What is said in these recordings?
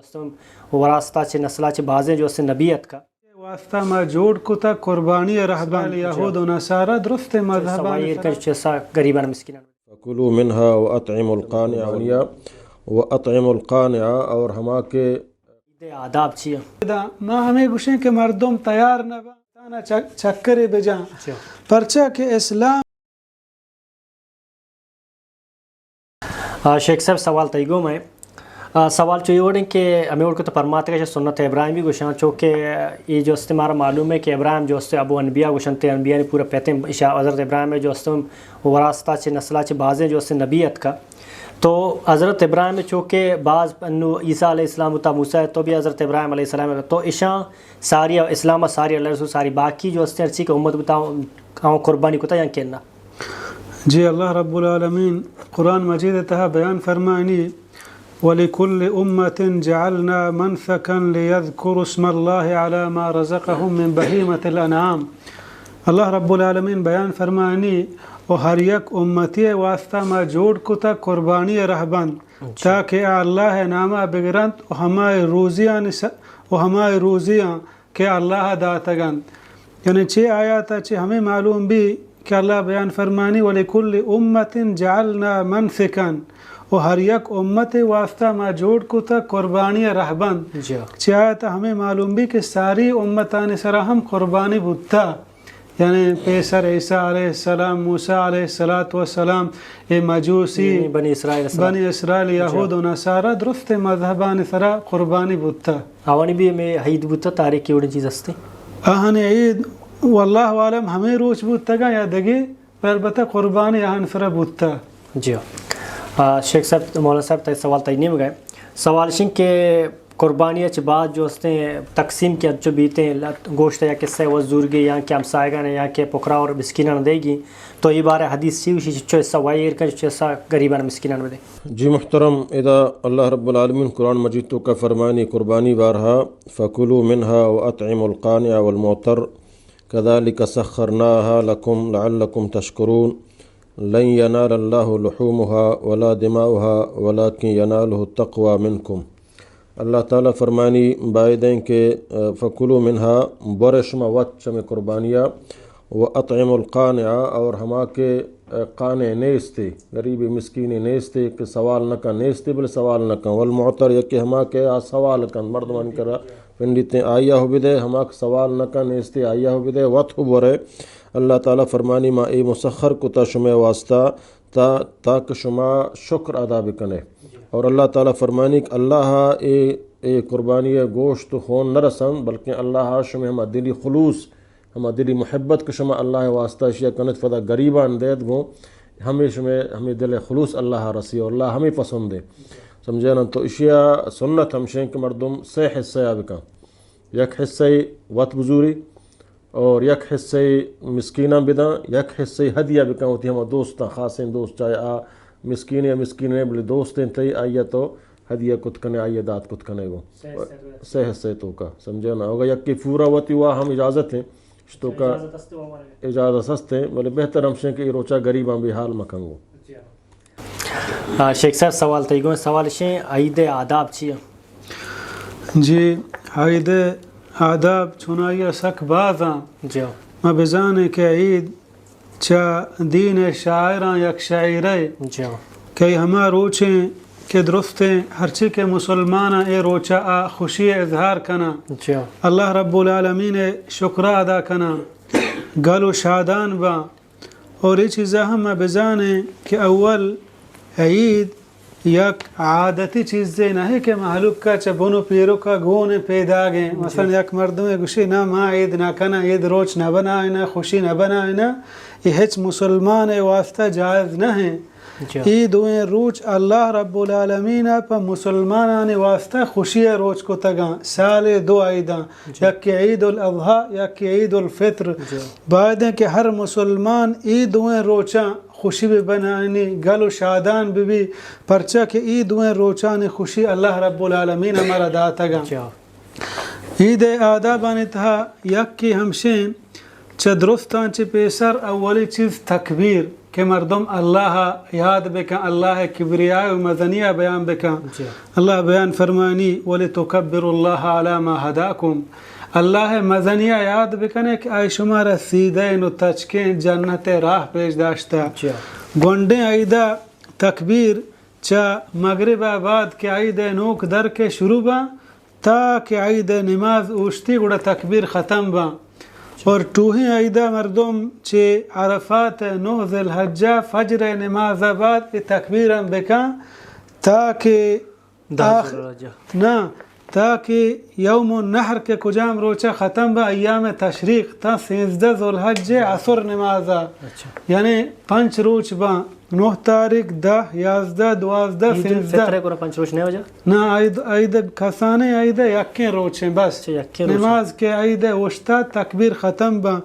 دوستم وراثتا چه نسلا چه بازیں جو سے نبیت کا واسطہ ما جوڑ کتا قربانی رهبان یهود و نصارى درست مذهبان سوائر کر چسا غریبان مسکینان فکلوا منها واطعموا القانع واطعموا القانع اور ہما کے آداب چیئے ما ہمیں گوشیں کہ مردم تیار نہ با چکر بجا پرچہ کہ اسلام شیخ صاحب سوال تیگو میں سوال چاہیے وڑیں کہ ہمیں اڑ کو تو فرماتے کہ سنت ابراہیمی گوشان چونکہ یہ جو استعمارہ معلوم ہے کہ ابراہیم جو است ابو انبیاء گوشنتے انبیاء نے پورا پیتے ہیں حضرت ابراہیم ہے جو است وراثتا چھ نسلہ چھ بازیں جو است نبیت کا تو حضرت ابراہیم چونکہ بعض انو عیسیٰ علیہ السلام تا موسیٰ ہے تو بھی حضرت ابراہیم علیہ السلام تو عشاں ساری اسلام ساری اللہ رسول ساری باقی جو است ارچی کہ امت بتاؤں قربانی کو تا یا کہنا جی اللہ رب العالمین قرآن مجید تہا بیان فرمانی وَلِكُلِّ أُمَّةٍ جَعَلْنَا مَنْثَكًا لِيَذْكُرُوا اسْمَ اللَّهِ عَلَى مَا رَزَقَهُم مِّن بَهِيمَةِ الْأَنْعَامِ اللہ رب العالمین بیان فرمانی و ہر یک امتی واسطہ ما جوڑ کتا قربانی رہبند تاکہ اللہ نامہ بگرند و ہمائے روزیاں کہ اللہ داتگند یعنی چھ آیاتا چھ ہمیں معلوم بھی کہ اللہ بیان فرمانی وَلِكُلِّ أُمَّةٍ جَعَلْنَا مَنْثِكًا و ہر یک امت واسطہ ما جوڑ کتا قربانی رہبند چھ آیاتا ہمیں معلوم بھی کہ ساری امتان سرا ہم قربانی بودتا یعنی پیسر عیسیٰ علیہ السلام موسیٰ علیہ السلام مجوسی بنی اسرائیل یہود و نصارى درست مذہبان سرا قربانی بودتا آوانی بھی ہمیں عید بودتا تاریخ کی وڑی چیز ہستے آہن عید واللہ عالم ہمیں روچ بودتا گا یا دگی پر بتا قربانی آہن سرا بودتا جی شیخ صاحب مولانا صاحب تا سوال تجنی میں گئے سوال شنگ کہ قربانیہ چھ بعد جو ہستے ہیں تقسیم کے جو بیتے ہیں گوشت یا کس سے وزورگی یا کہ ہمسائے نے یا کہ پکرا اور مسکینان دے گی تو یہ بارے حدیث سی ہوئی چو ایسا وائر کا چو ایسا غریبان مسکینان دے جی محترم اذا اللہ رب العالمین قرآن مجید تو کا فرمانی قربانی بارہا فکلوا منها واطعموا القانع والمعتر كذلك سخرناها لكم لعلكم تشكرون لن ينال الله لحومها ولا دماؤها ولكن يناله التقوى منكم اللہ تعالیٰ فرمانی بائدیں کہ فکلوا منها برشما وط چم قربانیہ و اطعم القانع اور ہما کے قانع نیستے غریبی مسکینی نیستے کہ سوال نہ کن نیستے بل سوال نہ کن والمعتر یا کہ ہما کے سوال کن مردمان کرا پنڈیتیں آیا ہو بدے ہما کے سوال نہ کن نیستے آیا ہو بدے وط ہو برے اللہ تعالیٰ فرمانی ما ای مسخر کتا شما واسطہ تاک شما شکر ادا بکنے اور اللہ تعالیٰ فرمانی کہ اللہ اے قربانی گوشت خون نہ رسن بلکہ اللہ شما ہما دلی خلوص ہما دلی محبت کے شما اللہ واسطہ اشیاء کنت فدا غریبان دید گو ہمیں دل خلوص اللہ رسی اور اللہ ہمیں پسند ہے سمجھے نا تو اشیاء سنت ہمشیں کہ مردم سے حصہ بکا یک حصہ وط بزوری اور یک حصہ مسکینہ بداں یک حصہ ہدیہ بکا ہوتی ہما دوستاں خاصیں دوست چاہے مسکین یا مسکین بلے دوستیں تھی آئیے تو ہدیہ کت کنے آئیے دات کت کنے گو سے حصہ تو کا سمجھے نا ہوگا یک کی پورا وطی ہوا ہم اجازت ہیں تو کا اجازت ہستے بلے بہتر ہمشیں کہ روچا غریباں بھی حال مکنگو شیخ صاحب سوال تیگو سوال شیں عید آداب چیئے جی عید آداب چنائیہ سک بازاں ما بزانے کہ عید چا دین شاعراں یک شاعرے کہ ہما روچیں کہ درستیں ہرچی کے مسلمانہ اے روچا خوشی اظہار کنا اللہ رب العالمین شکرہ ادا کنا گل و شادان با اور یہ چیزیں ہم بزانے کہ اول عید یک عادتی چیزیں نہ ہے کہ محلوب کا چبونو پیرو کا گونے پیدا گئے مثلا یک مردم گوشی نہ ما عید نہ کنا عید روچ نہ بنائنا خوشی نہ بنائنا یہ ہچ مسلمان واسطہ جائز نہ ہے عید ہوئے روچ اللہ رب العالمین پا مسلمانان واسطہ خوشی روچ کو تگاں سال دو عیداں یک کہ عید الاضحیٰ یک کہ عید الفطر بعد ہے کہ ہر مسلمان عید ہوئے روچاں خوشی بھی بنانی گل و شادان بھی پرچہ کہ عید ہوئے روچان خوشی اللہ رب العالمین ہمارا داتا گا عید آدابان تہا یک کی ہمشین چھ درستان چھ پیسر اولی چیز تکبیر کہ مردم اللہ یاد بکن اللہ کبریاء و مزنیہ بیان بکن اللہ بیان فرمانی وَلِتُكَبِّرُ اللَّهَ عَلَى مَا هَدَاكُمْ اللہ مزنیہ یاد بکنے کہ آئی شمار سیدین و تچکین جنت راہ پیش داشتا گونڈیں آئیدہ تکبیر چا مغرب آباد کے آئیدہ نوک در کے شروع با تا کہ آئیدہ نماز اوشتی گوڑا تکبیر ختم با اور ٹوہیں آئیدہ مردم چے عرفات 9 ذی الحجہ فجر نماز آباد تکبیرم بکن تاکہ تاکہ یوم النحر کے کجام روچہ ختم با ایام تشریق تا 13 ذی الحجہ عصر نمازا یعنی 5 روچ با 9 تاریخ 10 11 12 13 5 روچ نہیں ہو جا نا عید کسانے عید یکیں روچیں بس نماز کے عید وشتا تکبیر ختم با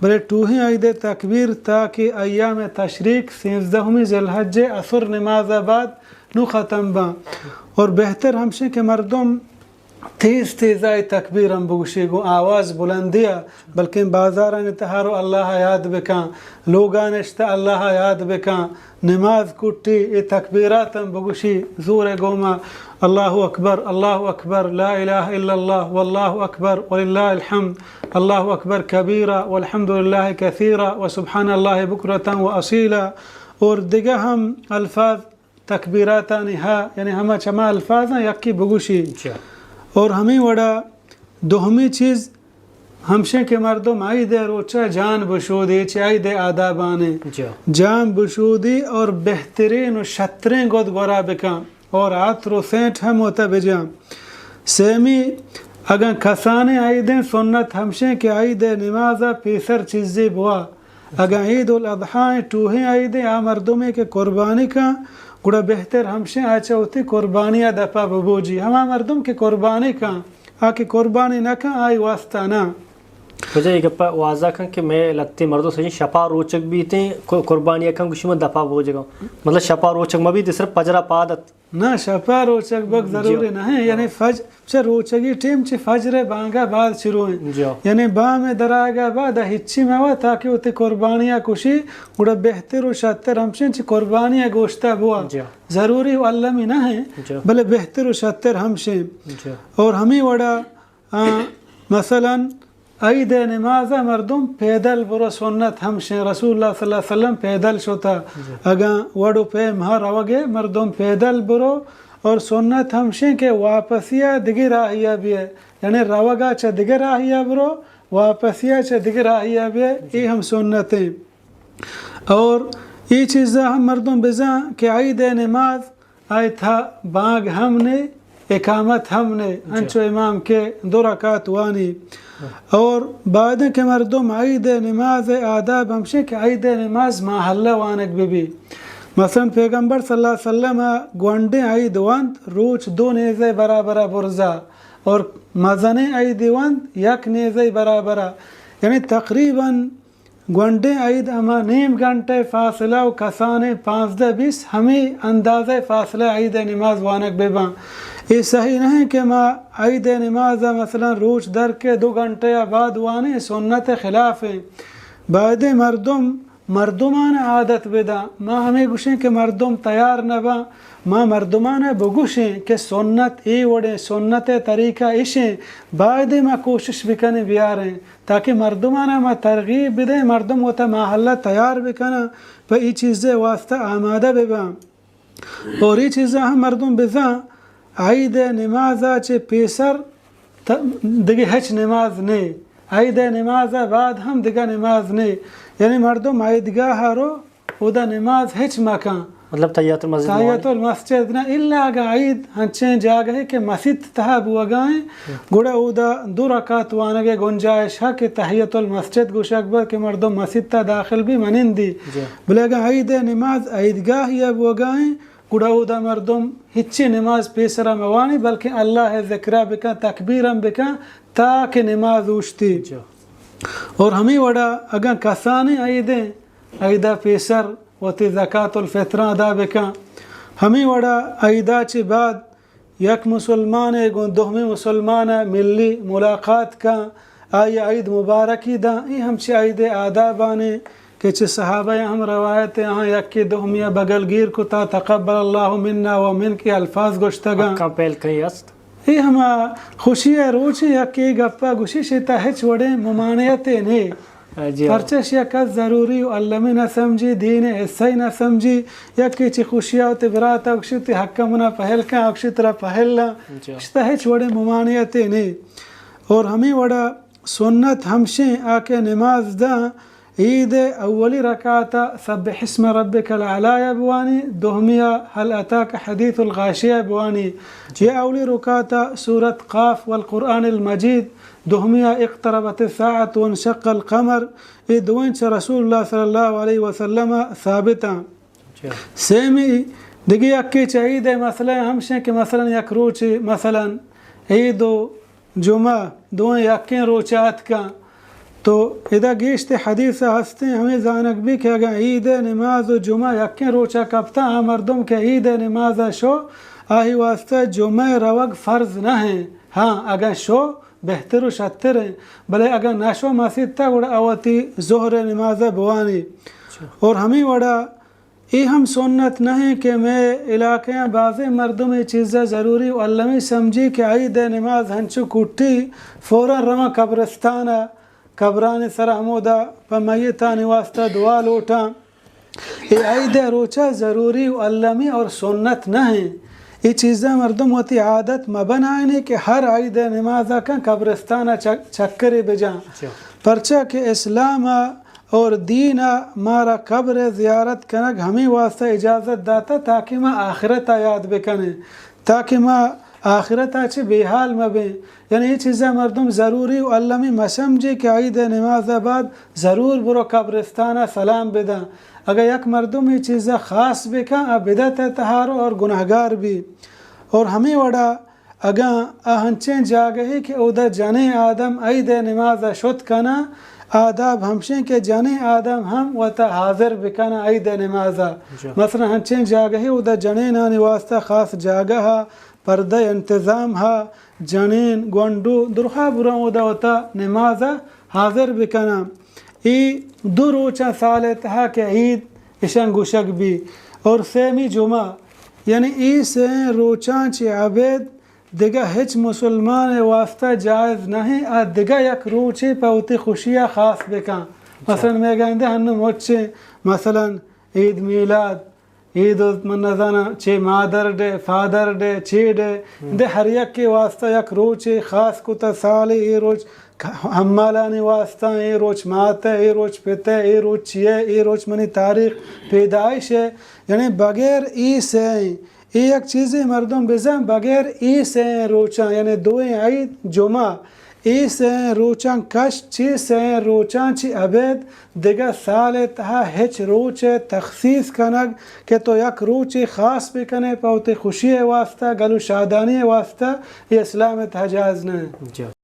بلے ٹوہیں عید تکبیر تاکہ ایام تشریق 13 ذی الحجہ عصر نماز بعد نو ختم با اور بہتر ہمشہ کہ مردم تیز آئی تکبیر ہم بگوشی گو آواز بلندیا بلکہ بازاران تہارو اللہ یاد بکن لوگان اشتا اللہ یاد بکن نماز کٹی ای تکبیرات ہم بگوشی زور گوما اللہ اکبر لا الہ الا اللہ واللہ اکبر وللہ الحمد اللہ اکبر کبیرہ والحمدللہ کثیرہ وسبحان اللہ بکرتا و اصیلا اور دیگہ ہم الفاظ تکبیراتانی یعنی ہمیں چما الفاظ ہیں یکی بگوشی اور ہمیں وڑا دوہمی چیز ہمشہ کے مردم عید روچہ جان بشودی عید آدابانے جان بشودی اور بہترین و شترین گود گورا بکن اور عطر و سینٹ ہم ہوتا بجام سیمی اگر کسانے عیدیں سنت ہمشہ کے عید نمازہ پیسر چیزی بوا اگر عید الاضحیٰ ٹوہیں عیدیں مردمے کے قربانی کا گوڑا بہتر ہمشہ آچا ہوتی قربانیاں دپا ببوجی ہما مردم کے قربانی کا آکے قربانی نہ کا آئی واسطہ نا وجہ یہ گپا واضح کن کہ میں لگتے مردوں سے شپا روچک بھی تھے قربانیاں کن گوشی میں دپا بوجے گا مطلب شپا روچک میں بھی صرف پجرہ پادت نہ شپا روچک بک ضروری نہ ہے یعنی فجر روچگی ٹیم چی فجر بانگا بعد شروع ہیں یعنی با میں دراغا بعد ہچی میں ہوا تاکہ ہوتے قربانیاں کشی گوڑا بہتر و شتر ہمشن چی قربانیاں گوشتا بوا ضروری و علمی نہ ہے بلے بہتر و شتر ہمشن اور ہمیں وڑا مثلا عید نماز مردم پیدل برو سنت ہمشن رسول اللہ صلی اللہ علیہ وسلم پیدل شتا اگا وڑو پہ مہر روگے مردم پیدل برو اور سنت ہمشن کے واپسیہ دگی راہیہ بھی ہے یعنی روگا چا دگی راہیہ برو واپسیہ چا دگی راہیہ بھی ہے یہ ہم سنتیں اور یہ چیزیں ہم مردم بزاں کہ عید نماز آئی تھا بانگ ہم نے اقامت ہم نے انچو امام کے 2 رکعت وانی اور بعد کے مردم عید نماز آداب ہمشہ کہ عید نماز محلہ وانک بھی مثلا پیغمبر صلی اللہ علیہ وسلم گوانڈے عید وانت روچ 2 نیزے برابرہ برزا اور مزن عید وانت 1 نیزے برابرہ یعنی تقریباً گوانڈے عید اما 1.5 گھنٹے فاصلہ و کسانے 15-20 ہمیں اندازہ فاصلہ عید نماز وانک بیباں یہ صحیح نہیں کہ ما عید نماز مثلا روچ در کے 2 گھنٹے بعد وانے سنت خلاف ہیں بعد مردمان عادت بدا ما ہمیں گوشیں کہ مردم تیار نہ با ما مردمان بگوشیں کہ سنت ای وڑے سنت طریقہ اشیں بعد ما کوشش بکنے بیاریں تاکہ مردمان ما ترغیب بدیں مردم ہوتا محلہ تیار بکنا پہ ای چیزیں واسطہ آمادہ ببا اور ای چیزیں ہم مردم بزاں عید نماز چے پیسر دیگه هیچ نماز نی عید نماز بعد هم دیگه نماز نی یعنی مردم عیدگاه رو اودا نماز هیچ مکان مطلب تحیات المسجد نه الا اگه عید هنچین جاگه که مسجد تها بوگائیں گوڑا اودا 2 رکعت وانگه گنجائش ها که تحیات المسجد گوشک با که مردم مسجد تا داخل بھی منندی بلے اگه عید نماز عیدگاه یا بوگائیں گوڑا اودا مردم ہچی نماز پیسرہ موانی بلکہ اللہ ذکرہ بکا تکبیرم بکا تاکہ نماز اوشتی اور ہمیں وڑا اگر کسانے عیدہ پیسر وتی زکاة الفطرہ ادا بکا ہمیں وڑا عیدہ چی بعد یک مسلمان دوہمی مسلمان ملی ملاقات کا آئی عید مبارکی دا یہ ہمچی عید آدابانے کہ کہ چھ صحابہ ہم روایت ہاں یکی دوہمیہ بگل گیر کتا تقبل اللہ منا و من کی الفاظ گوشتگا کم پیل کئی است ای ہما خوشی روچی یکی گپا گوشی شیطا ہچ وڑے ممانعت نہیں پرچش یکت ضروری و علمی نہ سمجھی دین حصہ نہ سمجھی یکی چی خوشیاں تی براتا اکشی تی حقا منا پہل کا اکشی ترہ پہل لا شتا ہچ وڑے ممانعت نہیں اور ہمیں وڑا سنت ہمشیں آکے نماز دا عید اولی رکعتا سبح اسم ربک العلی بوانی دوہمیہ حل اتاک حدیث الغاشیہ بوانی یہ اولی رکعتا سورت قاف والقرآن المجید دوہمیہ اقتربت الساعة وانشق القمر یہ دوین سے رسول اللہ صلی اللہ علیہ وسلم ثابتا سیمی دیگی اکی چاہید مثلا ہمشیں کہ مثلا یک روچی مثلا عید و جمعہ دوئیں یکیں روچات کا تو ادا گیشت حدیث ہستے ہمیں زانک بھی کہ اگر عید نماز و جمعہ یکیں روچا کپتا مردم کہ عید نماز شو آہی واسطہ جمعہ روگ فرض نہ ہیں ہاں اگر شو بہتر و شتر ہیں بلے اگر نہ شو مسجد تا وڑا اوتی ظہر نماز بوانی اور ہمیں وڑا یہ ہم سنت نہیں کہ میں علاقے بعض مردم یہ چیزیں ضروری و علمی سمجھی کہ عید نماز ہنچو کٹی فوراً رما قبرستانہ قبران سر حمودہ پا میتانی واسطہ دعا لوٹا یہ عید روچہ ضروری و علمی اور سنت نہیں یہ چیزیں مردم ہوتی عادت مبنائنی کہ ہر عید نمازہ کا قبرستانہ چکری بجان پرچہ کہ اسلام اور دین مارا قبر زیارت کنگ ہمیں واسطہ اجازت داتا تاکہ ما آخرت یاد بکنے تاکہ ما آخرت آچے بے حال مبیں یعنی یہ چیزیں مردم ضروری و علمی مسمجھے کہ عید نماز بعد ضرور برو قبرستانہ سلام بدن اگر یک مردم یہ چیزیں خاص بکن بدعت تہارو اور گناہگار بھی اور ہمیں وڑا اگر ہنچیں جاگہی کہ اودا جنے آدم عید نماز شد کنا آداب ہمشیں کہ جنے آدم ہم وطا حاضر بکنا عید نمازہ مثلا ہنچیں جاگہی اودا جنینانی واسطہ خاص جاگہا پردہ انتظام ہا جنین گونڈو درخا برا اودا وطا نمازہ حاضر بکنا ای دو روچہ سال تہا کہ عید اشن گوشک بھی اور سیمی جمعہ یعنی ای سے روچان چی عبید دیگا ہچ مسلمان واسطہ جائز نہیں دیگا یک روچی پاوتی خوشیہ خاص بکن مثلا میں گئندے ہنو موچے مثلا عید میلاد عید من نزانا چی مادر ڈے فادر ڈے چی ڈے دے ہر یک کے واسطہ یک روچی خاص کتا سالی ای روچ ہمالانی واسطہ ای روچ ماتے ای روچ پتے ای روچ چیئے ای روچ منی تاریخ پیدائش ہے یعنی بغیر ای سے ایک چیزی مردم بزن بغیر ای سے روچان یعنی دوئیں عید جمعہ ای سے روچان کش چی سے روچان چی عبید دیگا سال تہا ہچ روچ تخصیص کنگ کہ تو یک روچی خاص بکنے پاوتی خوشی واسطہ گلو شادانی واسطہ یہ اسلام تہا جائز نہیں